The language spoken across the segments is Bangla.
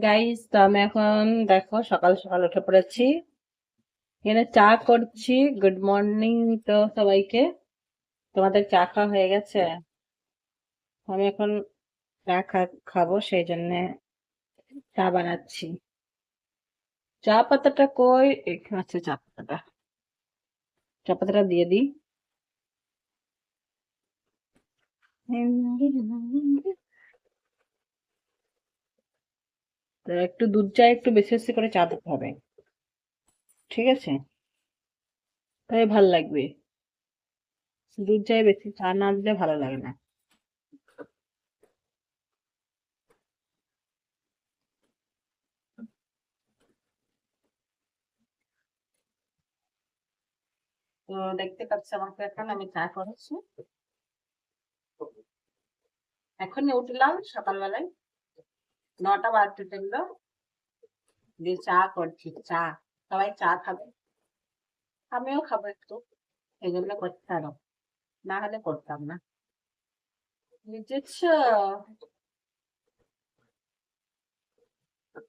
গাইস, তো আমি এখন দেখো সকাল সকাল উঠে পড়েছি। এখানে চা করছি। গুড মর্নিং তো সবাইকে। তোমাদের চা খাওয়া হয়ে গেছে? আমি এখন চা খাবো, সেই জন্য চা বানাচ্ছি। চা পাতাটা কই? এখানে আছে চা পাতাটা। চা পাতাটা দিয়ে দিই। তো একটু দুধ চা, একটু বেশি বেশি করে চা দিতে হবে, ঠিক আছে? তাই ভাল লাগবে। দুধ চায়ে বেশি চা না দিলে ভালো লাগে না। তো দেখতে পাচ্ছি আমাকে, এখন আমি চা করেছি। এখনই উঠলাম সকালবেলায়, 9টা বাজতে চললো, দিয়ে চা করছি। চা, সবাই চা খাবে, আমিও খাবো একটু, এই জন্য করতে আরো, না হলে করতাম না। বুঝেছ?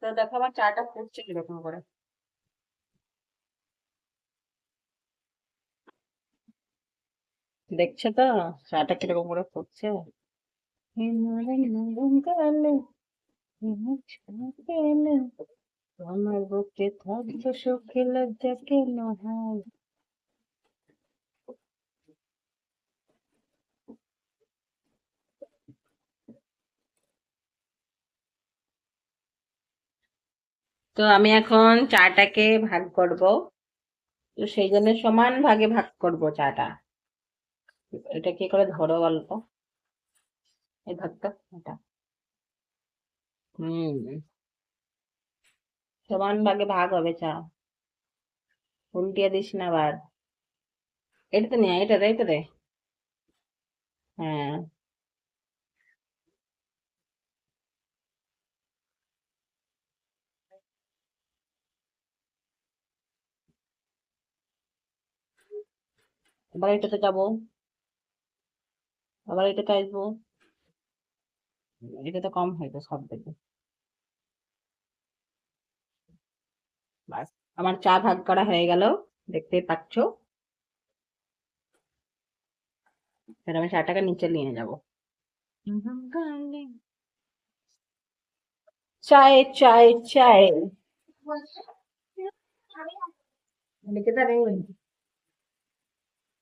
তো দেখো আমার চাটা ফুটছে কিরকম করে। দেখছো তো চাটা কিরকম করে ফুটছে? আমার বুকে থাকতো সুখে লজ্জা কেন হয়? তো আমি এখন চাটাকে ভাগ করব। তো সেই জন্য সমান ভাগে ভাগ করব চাটা। এটা কি করে ধরো গল্প, এই ধরতো এটা। হুম, সমান ভাগে ভাগ হবে চা। উল্টিয়ে দিস না আবার। এটাতে নিয়ে আয়, এটা দে, এটা দে। হ্যাঁ, আবার এটাতে যাবো, আবার এটাতে আসবো। এটাতে কম হয়তো সব থেকে। বাস, আমার চা ভাগ করা হয়ে গেল, দেখতেই পাচ্ছো। এবার আমি চাটাকে নিচে নিয়ে যাবো। চায় চায় চায়। লিখে দে রে,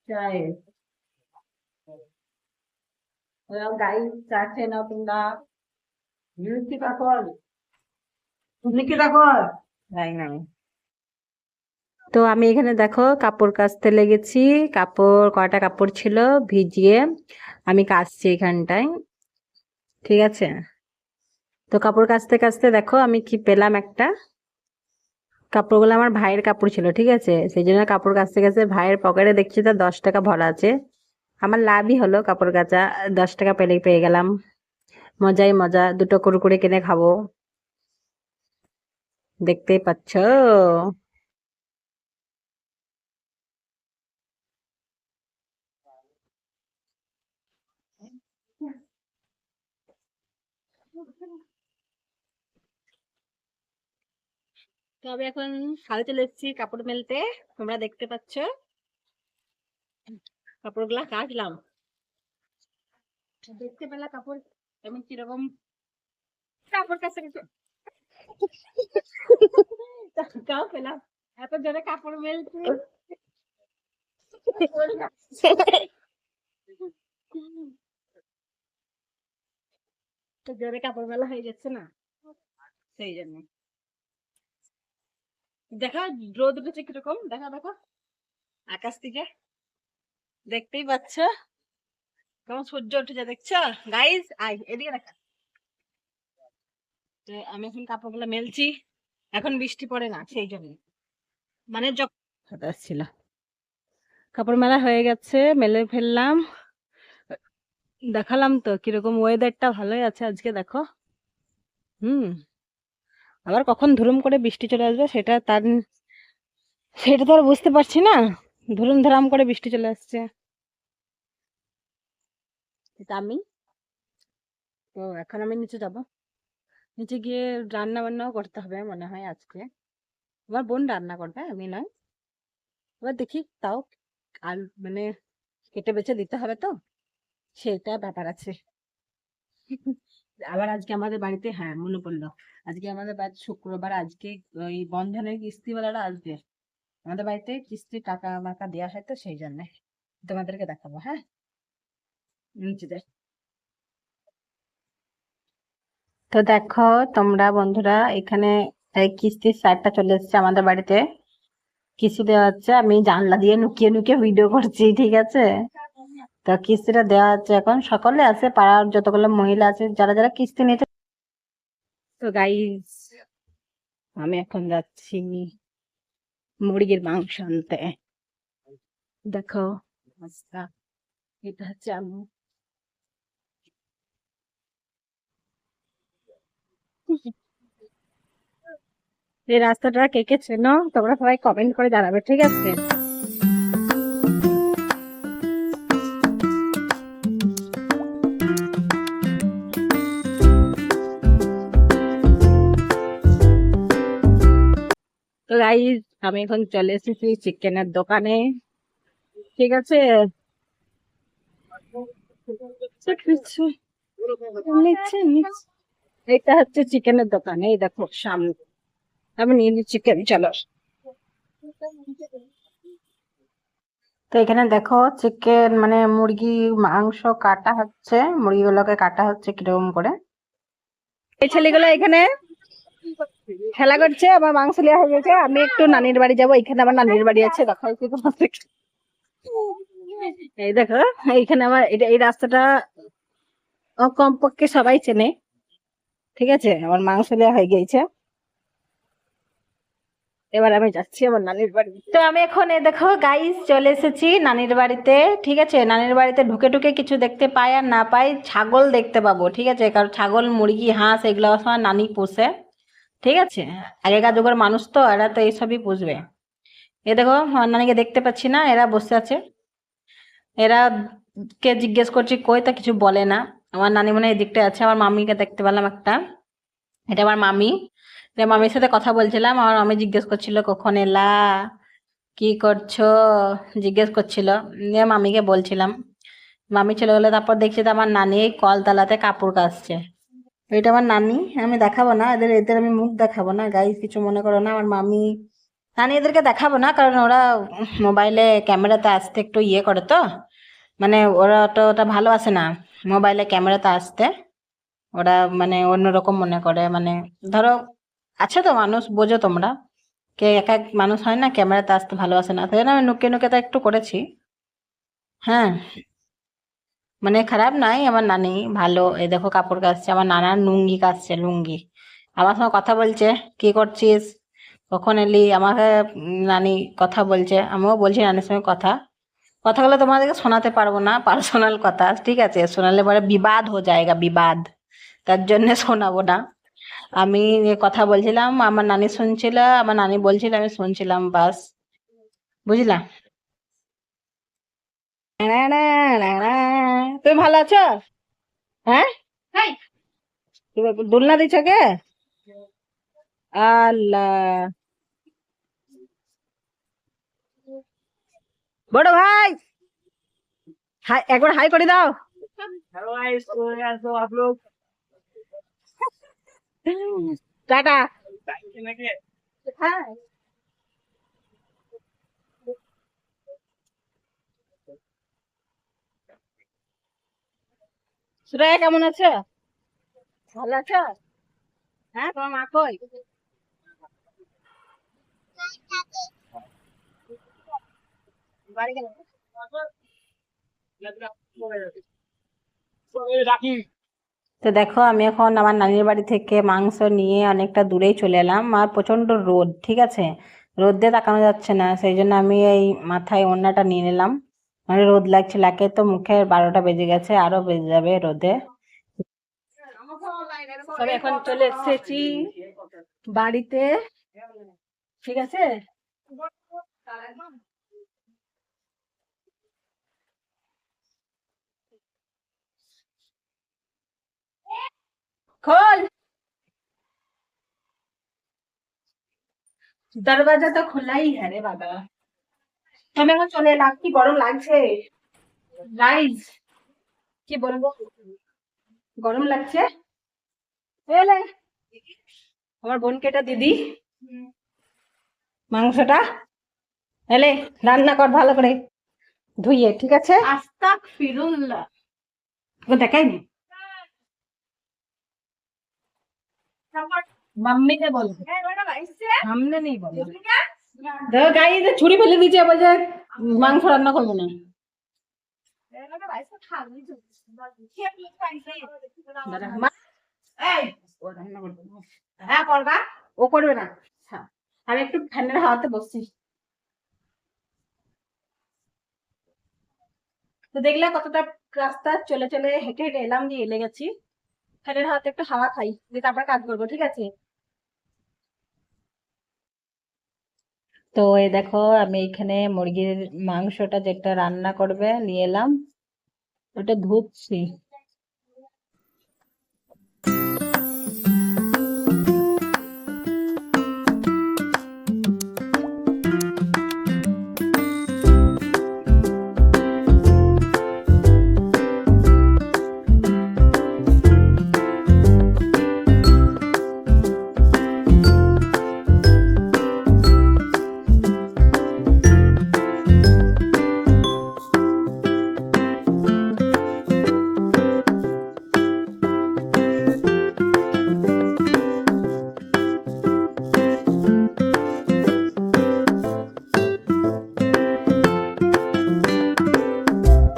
চায়। গাইস, চা খেয়ে নাও তোমরা। নিকিতা কর, নিকিতা কর। যাই না আমি। তো আমি এখানে দেখো কাপড় কাচতে লেগেছি। কাপড়, কয়টা কাপড় ছিল ভিজিয়ে আমি কাচছি এখানটায়, ঠিক আছে? তো কাপড় কাচতে কাচতে দেখো আমি কি পেলাম একটা। কাপড়গুলো আমার ভাইয়ের কাপড় ছিল, ঠিক আছে? সেই জন্য কাপড় কাচতে কাচতে ভাইয়ের পকেটে দেখছি তার 10 টাকা ভরা আছে। আমার লাভই হলো কাপড় কাচা, 10 টাকা পেয়ে গেলাম। মজাই মজা, দুটো কুরকুরে কিনে খাবো, দেখতেই পাচ্ছ। তো আমি এখন হাল চলে এসেছি কাপড় মেলতে, তোমরা দেখতে পাচ্ছ। কাপড়গুলা কাচলাম, দেখতে পেলা কাপড় আমি কিরকম কাপড় কাচতে গেছে। টাকাও পেলাম, এত জোরে কাপড় মেলছি। তো জোরে কাপড় মেলা হয়ে যাচ্ছে না, সেই জন্য। দেখা, রোদ উঠেছে কিরকম, দেখা দেখো আকাশ থেকে, দেখতেই পাচ্ছ কেমন সূর্য উঠেছে, দেখছো? গাইস আই এদিকে দেখা। তো আমি এখন কাপড়গুলো মেলছি, এখন বৃষ্টি পড়ে না সেই জন্য, মানে যখন ছিল। কাপড় মেলা হয়ে গেছে, মেলে ফেললাম। দেখালাম তো কিরকম, ওয়েদারটা ভালোই আছে আজকে দেখো। হুম, আবার কখন ধুরুম করে বৃষ্টি চলে আসবে সেটা তো আর বুঝতে পারছি না। ধুরুম ধারাম করে বৃষ্টি চলে আসছে। এটা আমি, তো এখন আমি নিচে যাব। নিচে গিয়ে রান্না বান্নাও করতে হবে মনে হয় আজকে। আমার বোন রান্না করবে, আমি নয়। এবার দেখি, তাও আর মানে কেটে বেছে দিতে হবে তো, সেটা ব্যাপার আছে। আবার আজকে আমাদের বাড়িতে, হ্যাঁ মনে পড়লো, আজকে আমাদের বাড়িতে শুক্রবার, আজকে ওই বন্ধনের কিস্তিওয়ালারা আসবে আমাদের বাড়িতে, কিস্তির টাকা মাকা দেওয়া হয় তো সেই জন্য তোমাদেরকে দেখাবো। হ্যাঁ, নিচে। তো দেখো তোমরা বন্ধুরা, এখানে এই কিস্তির স্যারটা চলে এসেছে আমাদের বাড়িতে, কিস্তি দেওয়া হচ্ছে। আমি জানলা দিয়ে লুকিয়ে লুকিয়ে ভিডিও করছি, ঠিক আছে। তো কিস্তিটা দেওয়া হচ্ছে, এখন সকলে আছে, পাড়ার যতগুলো মহিলা আছে যারা যারা কিস্তি নিতে। তো গাইস, আমি এখন যাচ্ছি মুরগির মাংস আনতে। দেখো অবস্থা, এটা হচ্ছে আমি। এই রাস্তাটা কে কে চেনো তোমরা সবাই কমেন্ট করে জানাবে, ঠিক আছে। তো গাইস, আমি এখন চলে এসেছি চিকেনের দোকানে, ঠিক আছে। এটা হচ্ছে চিকেনের দোকান, এই দেখো সামনে। আমি নিয়ে নিচ্ছি চিকেন, চলো। তো এখানে দেখো চিকেন মানে মুরগি মাংস কাটা হচ্ছে, মুরগিগুলোকে কাটা হচ্ছে কিরকম করে। এই ছেলেগুলো এখানে খেলা করছে, আমার মাংস নেওয়া হয়ে গেছে। আমি একটু নানির বাড়ি যাবো, এখানে আমার নানির বাড়ি আছে, দেখাচ্ছি তোমাদেরকে। এই দেখো, এইখানে আমার এই রাস্তাটা কমপক্ষে সবাই চেনে, ঠিক আছে। আমার মাংস নেওয়া হয়ে গিয়েছে, এবার আমি যাচ্ছি আমার নানির বাড়ি। তো আমি এখন দেখো গাইস চলে এসেছি নানির বাড়িতে, ঠিক আছে। নানির বাড়িতে ঢুকে ঢুকে কিছু দেখতে পাই আর না পাই, ছাগল দেখতে পাবো, ঠিক আছে। কারণ ছাগল মুরগি হাঁস এগুলো আমার নানি পোষে, ঠিক আছে। আগেকার যুগের মানুষ তো, এরা তো এইসবই পুষবে। এ দেখো আমার নানিকে দেখতে পাচ্ছি না, এরা বসে আছে। এরা কে জিজ্ঞেস করছি কই, তা কিছু বলে না। আমার নানি মনে হয় এই দিকটা আছে। আমার মামিকে দেখতে পেলাম একটা, এটা আমার মামি। মামির সাথে কথা বলছিলাম, আমার মামি জিজ্ঞেস করছিল কখন এলা, কি করছো, জিজ্ঞেস করছিল। নিয়ে মামিকে বলছিলাম, মামি চলে গেলো। তারপর দেখছি তো আমার নানি এই কলতলাতে কাপড় কাচছে। এটা আমার নানি, আমি দেখাবো না, এদের এদের আমি মুখ দেখাবো না গাইস, কিছু মনে করো না। আমার মামি, নানি এদেরকে দেখাবো না, কারণ ওরা মোবাইলে ক্যামেরাতে আসতে একটু ইয়ে করে তো, মানে ওরা তো ওটা ভালো আসে না মোবাইলে ক্যামেরাতে আসতে। ওরা মানে অন্যরকম মনে করে, মানে ধরো আছে তো মানুষ, বোঝো তোমরা, কে এক এক মানুষ হয় না, ক্যামেরাতে আসতে ভালোবাসে না, তাই জন্য আমি নুকে নুকে তা একটু করেছি। হ্যাঁ, মানে খারাপ নাই, আমার নানি ভালো। এই দেখো কাপড় কাচছে, আমার নানার লুঙ্গি কাচছে, লুঙ্গি। আমার সঙ্গে কথা বলছে, কি করছিস, কখন এলি, আমাকে নানি কথা বলছে, আমিও বলছি নানির সঙ্গে কথা। কথাগুলো তোমাদেরকে শোনাতে পারবো না, পার্সোনাল কথা, ঠিক আছে। শোনালে পরে বিবাদ হয়ে যায়গা, বিবাদ, তার জন্য শোনাবো না। আমি কথা বলছিলাম, আমার নানি শুনছিল, আমার নানি বলছিল, আমি শুনছিলাম, বাস, বুঝলা। তুমি ভালো আছো? হ্যাঁ, তুমি দোলনা দিচ্ছ কে? আল্লাহ, বড় ভাই, হাই একবার হাই করে দাও। টাটা। হ্যাঁ, সুরাইয়া কেমন আছো? ভালো আছো? হ্যাঁ, তোমার মা কই? বাড়ি গেল। তো দেখো আমি এখন আমার নানির বাড়ি থেকে মাংস নিয়ে অনেকটা দূরেই চলে এলাম, আর প্রচন্ড রোদ, ঠিক আছে। রোদ দিয়ে তাকানো যাচ্ছে না, সেই জন্য আমি এই মাথায় ওড়নাটা নিয়ে নিলাম, মানে রোদ লাগছে, লাগে তো মুখে 12টা বেজে গেছে, আরো বেজে যাবে রোদে। তবে এখন চলে এসেছি বাড়িতে, ঠিক আছে। খোল, दरवाजा तो खुला ही है रे बाबा। तो আমি এখন চলে এলাম, কি গরম লাগছে গাইজ, কি বলবো, গরম লাগছে। এলে আমার বোনকে এটা দিদি মাংসটা, এলে রান্না কর ভালো করে ধুইয়ে, ঠিক আছে? আস্তাগফিরুল্লাহ, দেখাইনি मम्मी ने बोला, हमने नहीं बोला। देखो गाइस छुरी फेले दीजिए, बोले मांस रान्ना करबो ना। হ্যাঁ করবা, ও করবে না। আমি একটু ফ্যানের হাওয়াতে বসছি। তো দেখলে কতটা রাস্তা চলে চলে হেঁটে হেঁটে এলাম, দিয়ে এলে গেছি। ফ্যানের হাওয়াতে একটু হাওয়া খাই, দিয়ে তারপর কাজ করবো, ঠিক আছে? তো এই দেখো আমি এখানে মুরগির মাংসটা যেটা রান্না করবে নিয়ে এলাম, ওটা ধুচ্ছি।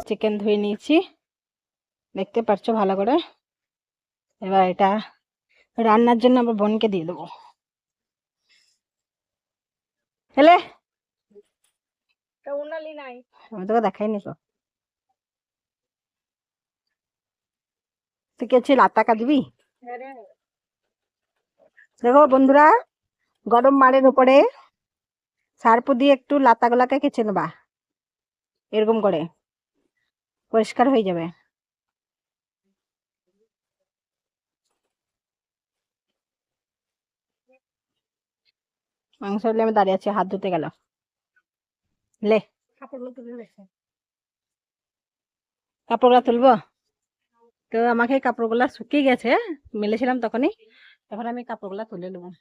চিকেন ধুয়ে নিয়েছি, দেখতে পাচ্ছো ভালো করে। এবার এটা রান্নার জন্য আমার বোনকে দিয়ে দেবো। হেলে আমি তোকে দেখাইনি তো, তুই কে ছিল টাকা দিবি? দেখো বন্ধুরা, গরম মাড়ের উপরে সার্পু দিয়ে একটু লাতাগুলাকে কেচে নেবা, এরকম করে পরিষ্কার হয়ে যাবে। মাংস হলে আমি দাঁড়িয়ে আছি, হাত ধুতে গেল। লে কাপড়গুলা তুলবো, তো আমাকে কাপড়গুলা শুকিয়ে গেছে, মেলেছিলাম তখনই, এখন আমি কাপড়গুলা তুলে নেবো।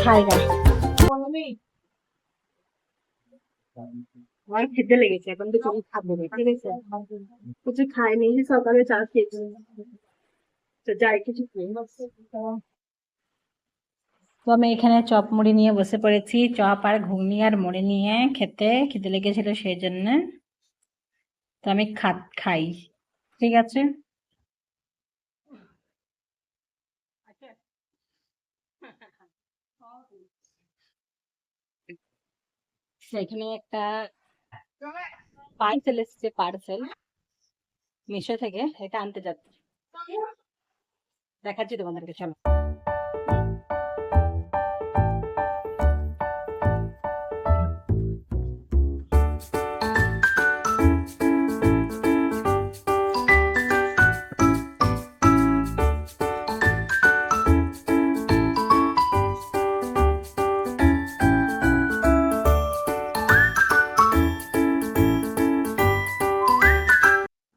খাইগা আমার খেতে লেগেছে, এখন তো কিছু খাবো না, ঠিক আছে? কিছু খাইনি, সকালে চা খেয়েছি, তো যাই কিছু খেয়ে। তো আমি এখানে চপ মুড়ি নিয়ে বসে পড়েছি, চপ আর ঘুগনি আর মুড়ি নিয়ে খেতে, খেতে লেগেছিল সেই জন্য। তো আমি খাই, ঠিক আছে? এখানে একটা পার্সেল এসছে, পার্সেল মিশো থেকে, এটা আনতে যাচ্ছি, দেখাচ্ছি তোমাদেরকে, চলো।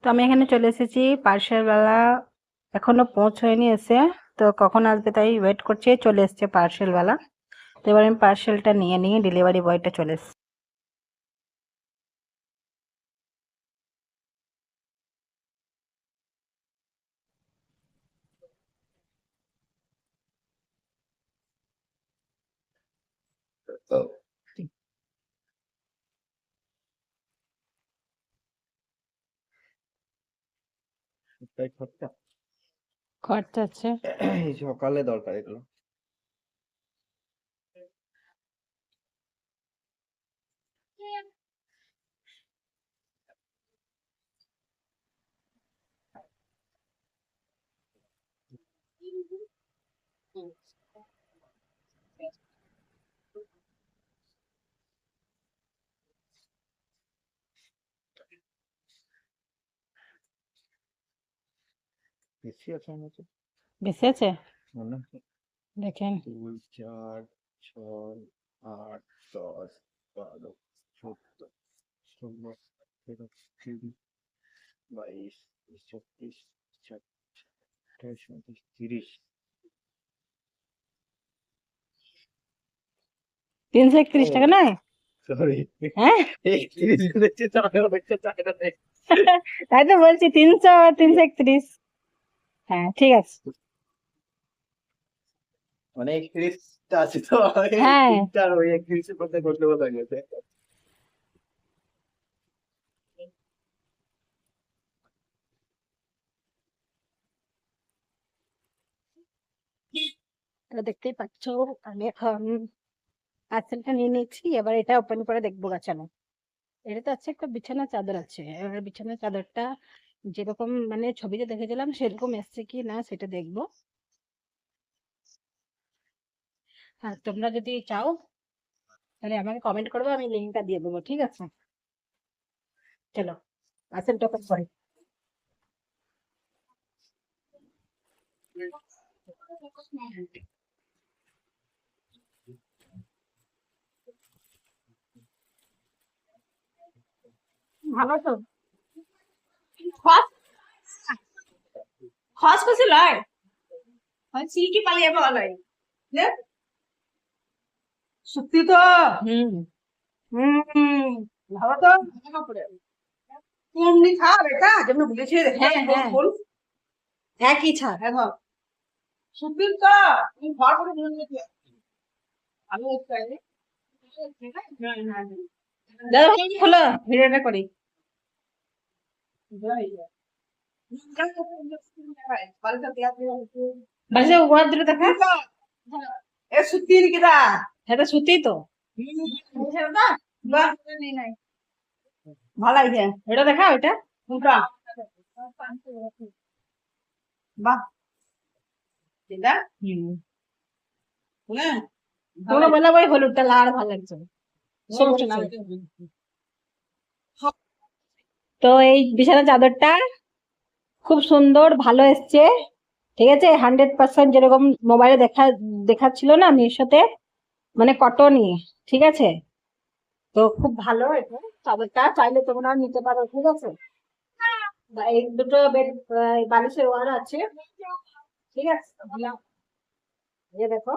তো আমি এখানে চলে এসেছি, পার্সেল বেলা এখনো পৌঁছয়নি এসে, তো কখন আসবে তাই ওয়েট করছি। চলে এসছে পার্সেল বেলা, তো এবার আমি পার্সেলটা নিয়ে নিয়ে ডেলিভারি বয়টা চলে এসছে। খরচা আছে, সকালে দরকার এগুলো। বেশি আছে মনে হচ্ছে, বেশি আছে মনে হচ্ছে দেখেন। 2 4 6 8 10 12 14 16 17 18 22 24 28 29 30। 331 টাকা নয়? সরি, হ্যাঁ 31 বলেছে, তাহলে হচ্ছে চাইনা নেই। তাই তো বলছি 300 আর 331। হ্যাঁ ঠিক আছে। মানে 31টা আছে তো, হ্যাঁ 3টার ওই 31 এর মধ্যে করলে ভালো গেছে। তো দেখতেই পাচ্ছ আমি এখন পার্সেলটা নিয়ে নিয়েছি, এবার এটা ওপেন করে দেখবো গাছানো। এটাতে আছে একটা বিছানা চাদর আছে, এবার বিছানা চাদরটা যেরকম মানে ছবিতে দেখেছিলাম সেরকম এসছে কি না সেটা দেখবো। আর তোমরা যদি চাও তাহলে আমাকে কমেন্ট করবে, আমি লিঙ্কটা দিয়ে দেবো, ঠিক আছে? চলো পার্সেলটা ওপেন করি। ভালো তো খস খস খসে লয় হয় সিল্কি পালিয়ে পাওয়া লয় নে সত্যি তো। হুম হুম ভালো তো কাপড়ে এমনি ছাড় এটা যেমন বলেছি হ্যাঁ হ্যাঁ একই ছাড় এখন সত্যি তো তুমি ঘর করে নিয়ে নিতে আমি চাই দাদা খোলো ভিডিওটা করি। বাসে ওয়ার দিলে দেখা এ সুতির কিরা এটা সুতি তো বাহ ভালো লাগছে এটা দেখা ওইটা কোনটা বাহ এটা হ্যাঁ তোমরা বলা ভাই হলুদটা লাল ভালো লাগছে সমস্যা না। তো এই বিছানা চাদরটা খুব সুন্দর ভালো এসছে, ঠিক আছে? 100% যেরকম মোবাইলে দেখাচ্ছিল না মিশোতে, মানে কটনই, ঠিক আছে? তো খুব ভালো এটা চাদরটা, চাইলে তোমরা নিতে পারো, ঠিক আছে? এই দুটো বেড বালিশের ওয়ার আছে, ঠিক আছে? এই দেখো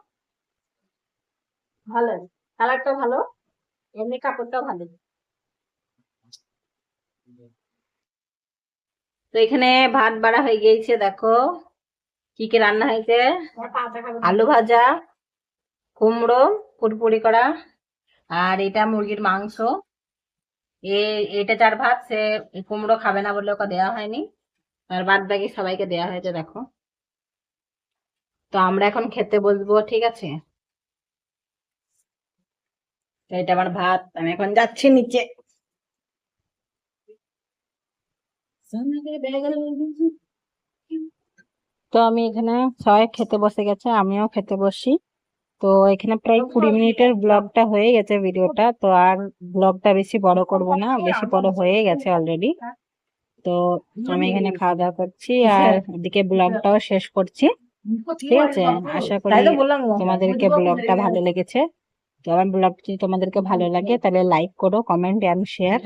ভালো, কালারটা ভালো, এমনি কাপড়টাও ভালো। তো এখানে ভাত বাড়া হয়ে গিয়েছে, দেখো কি কি রান্না হয়েছে। আলু ভাজা, কুমড়ো পুরপুরি করা, আর এটা মুরগির মাংস। এটা যার ভাত সে কুমড়ো খাবে না বলে ওকে দেওয়া হয়নি, আর বাদ বাকি সবাইকে দেওয়া হয়েছে দেখো। তো আমরা এখন খেতে বসবো, ঠিক আছে? তো এটা আমার ভাত, আমি এখন যাচ্ছি নিচে। তো আমি এখানে সবাই খেতে বসে গেছে, আমিও খেতে বসি। তো এখানে প্রায় 20 মিনিটের ব্লগটা হয়ে গেছে ভিডিওটা, তো আর ব্লগটা বেশি বড় করব না, বেশি বড় হয়ে গেছে অলরেডি। তো আমি এখানে খাওয়া দাওয়া করছি আর এদিকে ব্লগটাও শেষ করছি, ঠিক আছে? আশা করি তোমাদেরকে ব্লগটা ভালো লেগেছে। তো আমার ব্লগ যদি তোমাদেরকে ভালো লাগে তাহলে লাইক করো, কমেন্ট এন্ড শেয়ার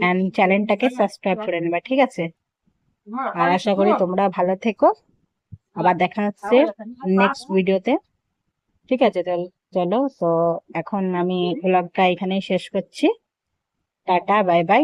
এন্ড চ্যানেলটাকে সাবস্ক্রাইব করে নেবে, ঠিক আছে? আর আশা করি তোমরা ভালো থেকো, আবার দেখা হচ্ছে নেক্সট ভিডিওতে, ঠিক আছে? তাহলে চলো, তো এখন আমি ব্লগটা এখানেই শেষ করছি। Tata, bye bye.